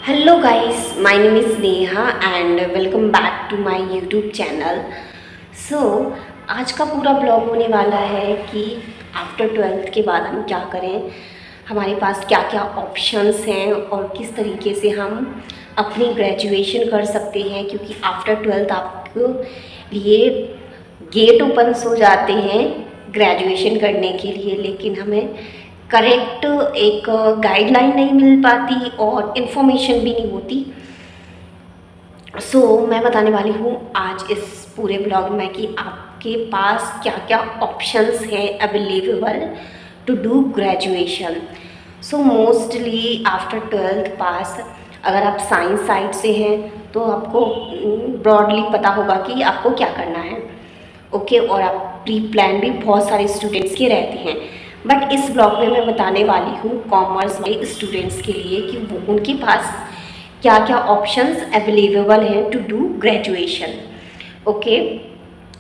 Hello guys, my name is Neha and welcome back to my YouTube channel. So आज का पूरा blog होने वाला है कि आफ्टर ट्वेल्थ के बाद हम क्या करें, हमारे पास क्या क्या ऑप्शंस हैं और किस तरीके से हम अपनी ग्रेजुएशन कर सकते हैं, क्योंकि आफ्टर ट्वेल्थ आपको लिए गेट ओपन हो जाते हैं ग्रेजुएशन करने के लिए, लेकिन हमें करेक्ट एक गाइडलाइन नहीं मिल पाती और इन्फॉर्मेशन भी नहीं होती। मैं बताने वाली हूँ आज इस पूरे ब्लॉग में कि आपके पास क्या क्या ऑप्शंस हैं available to do graduation. Mostly after twelfth pass अगर आप साइंस साइड से हैं तो आपको ब्रॉडली पता होगा कि आपको क्या करना है। ओके, और आप प्री प्लान भी बहुत सारे स्टूडेंट्स के रहते हैं, बट इस ब्लॉग में मैं बताने वाली हूँ कॉमर्स के स्टूडेंट्स के लिए कि वो उनके पास क्या क्या ऑप्शंस अवेलेबल हैं to do graduation. Okay,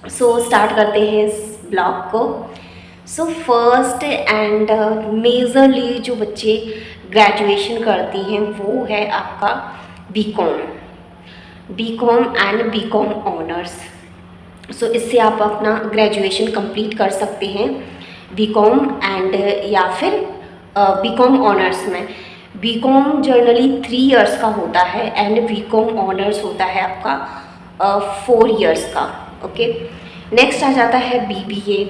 start करते हैं इस ब्लॉग को। फर्स्ट एंड मेजरली जो बच्चे ग्रेजुएशन करती हैं वो है आपका बीकॉम एंड बीकॉम ऑनर्स। इससे आप अपना ग्रेजुएशन कंप्लीट कर सकते हैं बीकॉम एंड या फिर बीकॉम ऑनर्स में। बीकॉम जनरली 3 इयर्स का होता है एंड बीकॉम ऑनर्स होता है आपका 4 इयर्स का। ओके, नेक्स्ट आ जाता है BBA,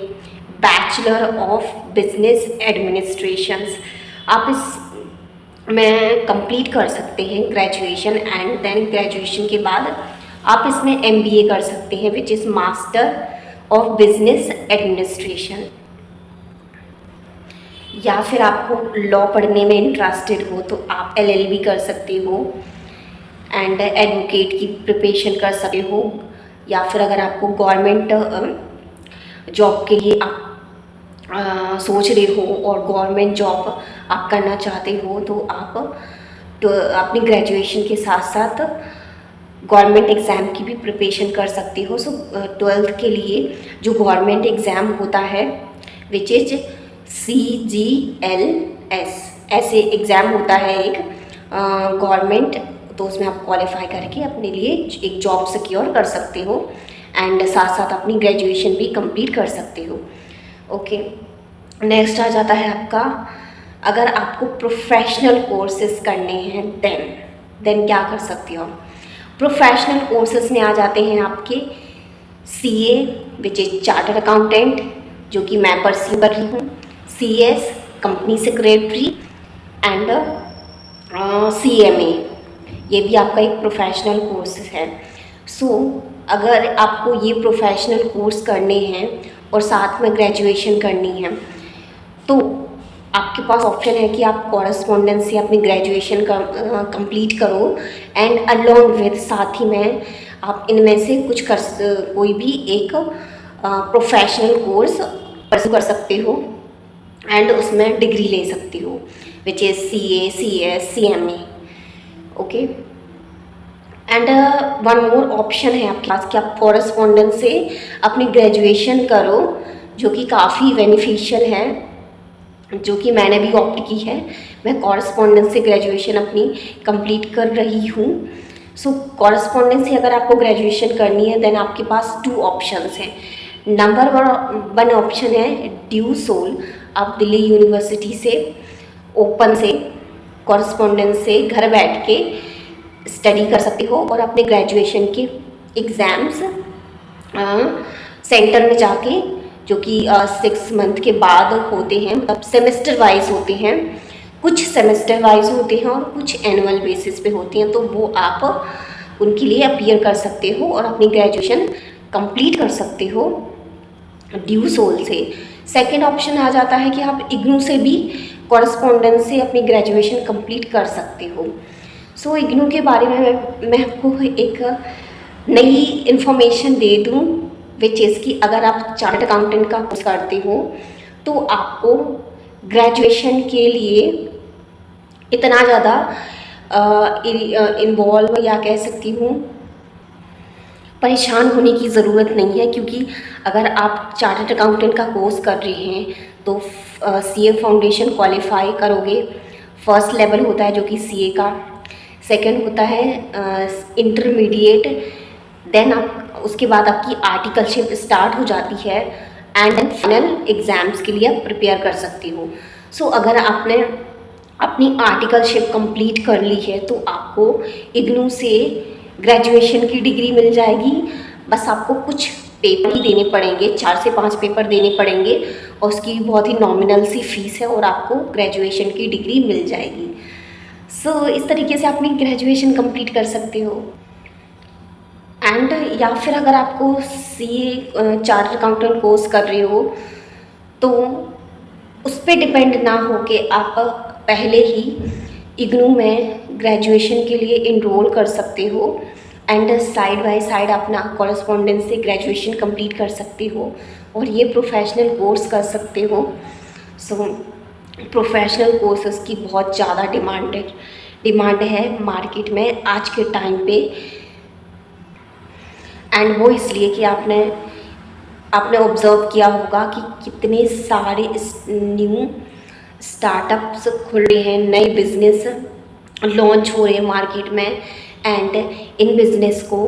bachelor of business administrations. आप इस में कंप्लीट कर सकते हैं ग्रेजुएशन एंड देन ग्रेजुएशन के बाद आप इसमें एमबीए कर सकते हैं which is master of business administration. या फिर आपको लॉ पढ़ने में इंटरेस्टेड हो तो आप एलएलबी कर सकते हो एंड एडवोकेट की प्रिपरेशन कर सकते हो। या फिर अगर आपको गवर्नमेंट जॉब के लिए आप सोच रहे हो और गवर्नमेंट जॉब आप करना चाहते हो तो आप अपनी ग्रेजुएशन के साथ साथ गवर्नमेंट एग्ज़ाम की भी प्रिपरेशन कर सकते हो। ट्वेल्थ के लिए जो गवर्नमेंट एग्ज़ाम होता है विच इज CGLS ऐसे एग्ज़ाम होता है एक गवर्नमेंट, तो उसमें आप क्वालिफाई करके अपने लिए एक जॉब सिक्योर कर सकते हो एंड साथ साथ अपनी ग्रेजुएशन भी कंप्लीट कर सकते हो। ओके, नेक्स्ट आ जाता है आपका, अगर आपको प्रोफेशनल कोर्सेज करने हैं देन क्या कर सकते हो। प्रोफेशनल कोर्सेज में आ जाते हैं आपके CA which is chartered accountant, जो कि मैं परस्यू कर रही हूँ, CS company secretary and CMA, ये भी आपका एक प्रोफेशनल कोर्स है। अगर आपको ये प्रोफेशनल कोर्स करने हैं और साथ में ग्रेजुएशन करनी है तो आपके पास ऑप्शन है कि आप कॉरेस्पॉन्डेंस से अपनी ग्रेजुएशन कंप्लीट करो एंड अलोंग विद साथ ही में आप इनमें से कोई भी एक प्रोफेशनल कोर्स परस्यू कर सकते हो एंड उसमें डिग्री ले सकते हो which is CA CS CMA। Okay, and one more option है आपके पास कि आप कॉरेस्पॉन्डेंस से अपनी ग्रेजुएशन करो, जो कि काफ़ी बेनिफिशियल है, जो कि मैंने भी ऑप्ट की है। मैं कॉरेस्पॉन्डेंस से ग्रेजुएशन अपनी कंप्लीट कर रही हूँ। कॉरेस्पॉन्डेंस से अगर आपको ग्रेजुएशन करनी है देन आपके पास 2 ऑप्शंस हैं। नंबर 1 ऑप्शन है ड्यू सोल, आप दिल्ली यूनिवर्सिटी से ओपन से कॉरेस्पॉन्डेंस से घर बैठ के स्टडी कर सकते हो और अपने ग्रेजुएशन के एग्ज़ाम्स सेंटर में जाके, जो कि 6 मंथ के बाद होते हैं, मतलब सेमेस्टर वाइज होते हैं, कुछ सेमेस्टर वाइज होते हैं और कुछ एनुअल बेसिस पे होते हैं, तो वो आप उनके लिए अपीयर कर सकते हो और अपनी ग्रेजुएशन कंप्लीट कर सकते हो ड्यू सोल से। सेकेंड ऑप्शन आ जाता है कि आप इग्नू से भी कॉरेस्पॉन्डेंस से अपनी ग्रेजुएशन कंप्लीट कर सकते हो। इग्नू के बारे में मैं आपको एक नई इन्फॉर्मेशन दे दूँ विच इज़ कि अगर आप चार्टर्ड अकाउंटेंट का कोर्स करते हो तो आपको ग्रेजुएशन के लिए इतना ज़्यादा इन्वॉल्व या कह सकती हूँ परेशान होने की ज़रूरत नहीं है, क्योंकि अगर आप चार्टर्ड अकाउंटेंट का कोर्स कर रहे हैं तो CA फाउंडेशन क्वालिफाई करोगे, फर्स्ट लेवल होता है जो कि CA का। सेकंड होता है इंटरमीडिएट, देन आप उसके बाद आपकी आर्टिकलशिप स्टार्ट हो जाती है एंड देन फाइनल एग्ज़ाम्स के लिए आप प्रिपेयर कर सकती हो। सो अगर आपने अपनी आर्टिकलशिप कंप्लीट कर ली है तो आपको इग्नू से ग्रेजुएशन की डिग्री मिल जाएगी। बस आपको कुछ पेपर ही देने पड़ेंगे, 4 से 5 पेपर देने पड़ेंगे और उसकी बहुत ही नॉमिनल सी फीस है और आपको ग्रेजुएशन की डिग्री मिल जाएगी। सो इस तरीके से अपनी ग्रेजुएशन कंप्लीट कर सकते हो। एंड या फिर अगर आपको सीए चार्टर्ड अकाउंटेंट कोर्स कर रहे हो तो उस पर डिपेंड ना हो कि आप पहले ही इग्नू में ग्रेजुएशन के लिए इनरोल कर सकते हो एंड साइड बाय साइड अपना कॉरेस्पॉन्डेंस से ग्रेजुएशन कंप्लीट कर सकते हो और ये प्रोफेशनल कोर्स कर सकते हो। सो प्रोफेशनल कोर्सेज़ की बहुत ज़्यादा डिमांड है मार्केट में आज के टाइम पे। एंड वो इसलिए कि आपने ऑब्ज़र्व किया होगा कि कितने सारे न्यू स्टार्टअप्स खुल रहे हैं, नए बिज़नेस लॉन्च हो रहे हैं मार्केट में एंड इन बिज़नेस को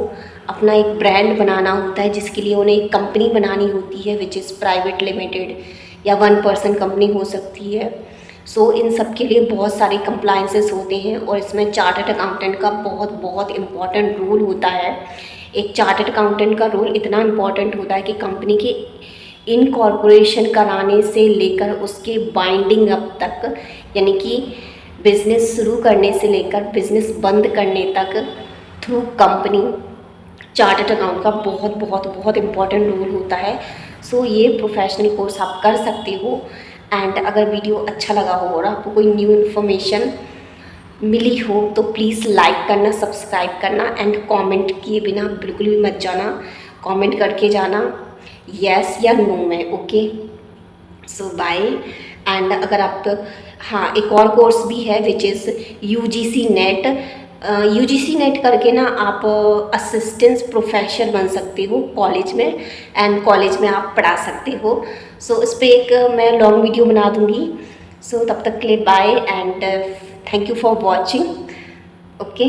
अपना एक ब्रांड बनाना होता है जिसके लिए उन्हें एक कंपनी बनानी होती है विच इज़ प्राइवेट लिमिटेड या 1 पर्सन कंपनी हो सकती है। सो इन सब के लिए बहुत सारे कंप्लायंसेस होते हैं और इसमें चार्टर्ड अकाउंटेंट का बहुत इम्पॉर्टेंट रोल होता है। एक चार्टर्ड अकाउंटेंट का रोल इतना इम्पॉर्टेंट होता है कि कंपनी के इनकॉर्पोरेशन कराने से लेकर उसके बाइंडिंग अप तक, यानी कि बिज़नेस शुरू करने से लेकर बिज़नेस बंद करने तक थ्रू कंपनी चार्टर्ड अकाउंट का बहुत इम्पॉर्टेंट रोल होता है। सो ये प्रोफेशनल कोर्स आप कर सकते हो। एंड अगर वीडियो अच्छा लगा हो और आपको कोई न्यू इन्फॉर्मेशन मिली हो तो प्लीज़ लाइक करना, सब्सक्राइब करना एंड कमेंट किए बिना बिल्कुल भी मत जाना, कमेंट करके जाना यस या नो में। Okay, so bye. एंड अगर आप हाँ, एक और कोर्स भी है विच इज़ यूजीसी नेट करके ना आप असिस्टेंट प्रोफेसर बन सकते हो कॉलेज में एंड कॉलेज में आप पढ़ा सकते हो। सो इस पर एक मैं लॉन्ग वीडियो बना दूँगी। सो तब तक के लिए bye and thank you for watching. Okay.